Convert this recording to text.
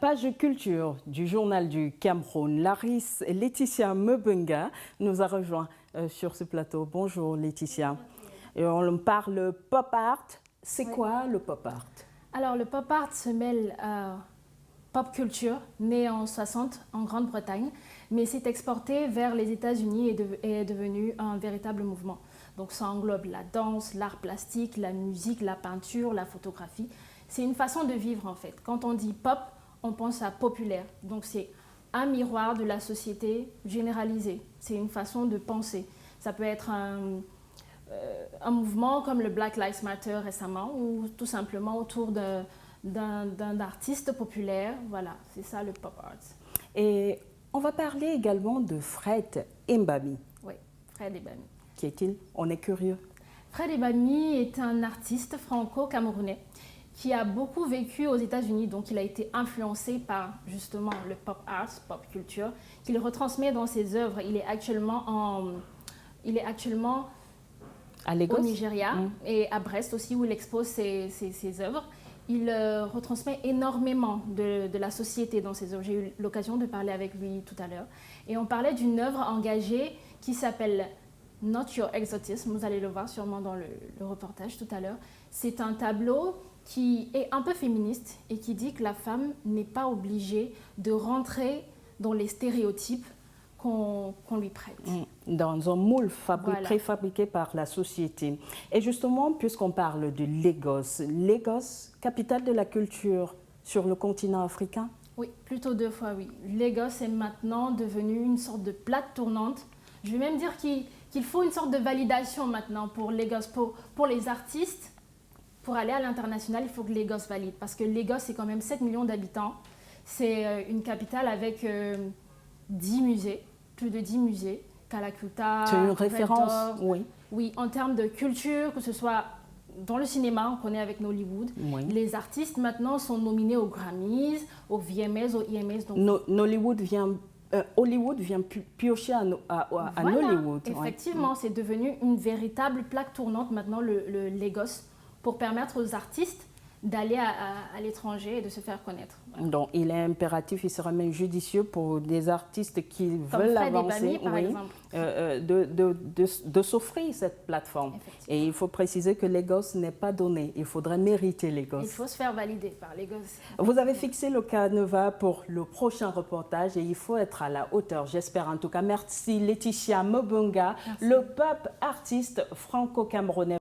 Page culture du journal du Cameroun, Laetitia Mbenga nous a rejoint sur ce plateau. Bonjour Laetitia. Et on parle pop art. C'est quoi le pop art? Alors le pop art se mêle à pop culture, né en 60 en Grande-Bretagne, mais s'est exporté vers les États-Unis et est devenu un véritable mouvement. Donc ça englobe la danse, l'art plastique, la musique, la peinture, la photographie. C'est une façon de vivre en fait. Quand on dit pop, on pense à populaire. Donc c'est un miroir de la société généralisée. C'est une façon de penser. Ça peut être un mouvement comme le Black Lives Matter récemment ou tout simplement autour d'un artiste populaire. Voilà, c'est ça le pop art. Et on va parler également de Fred Mbami. Oui, Fred Mbami. Qui est-il? On est curieux. Fred Mbami est un artiste franco-camerounais qui a beaucoup vécu aux États-Unis, donc il a été influencé par justement le pop art, pop culture, qu'il retransmet dans ses œuvres. Il est actuellement à Lagos, au Nigeria et à Brest aussi, où il expose ses œuvres. Il retransmet énormément de la société dans ses œuvres. J'ai eu l'occasion de parler avec lui tout à l'heure. Et on parlait d'une œuvre engagée qui s'appelle Not Your Exotism. Vous allez le voir sûrement dans le reportage tout à l'heure. C'est un tableau qui est un peu féministe et qui dit que la femme n'est pas obligée de rentrer dans les stéréotypes qu'on lui prête. Dans un moule Voilà. préfabriqué par la société. Et justement, puisqu'on parle de Lagos, capitale de la culture sur le continent africain? Oui, plutôt 2 fois oui. Lagos est maintenant devenu une sorte de plaque tournante. Je vais même dire qu'il faut une sorte de validation maintenant pour Lagos, pour les artistes. Pour aller à l'international, il faut que Lagos valide, parce que Lagos, c'est quand même 7 millions d'habitants. C'est une capitale avec 10 musées, plus de 10 musées. Kalakuta, C'est une référence, oui. Oui, en termes de culture, que ce soit dans le cinéma, on connaît avec Nollywood. Oui. Les artistes maintenant sont nominés aux Grammys, aux VMAs, aux IMAs. Donc... Hollywood vient piocher à voilà, Nollywood. Effectivement, c'est devenu une véritable plaque tournante maintenant, le Lagos, pour permettre aux artistes d'aller à l'étranger et de se faire connaître. Voilà. Donc, il est impératif, il sera même judicieux pour des artistes qui veulent avancer, par exemple. de s'offrir cette plateforme. Et il faut préciser que Lagos n'est pas donné, il faudrait mériter Lagos. Il faut se faire valider par Lagos. Vous avez fixé le canevas pour le prochain reportage et il faut être à la hauteur, j'espère en tout cas. Merci Laetitia Mbenga, le pop artiste franco-camerounais.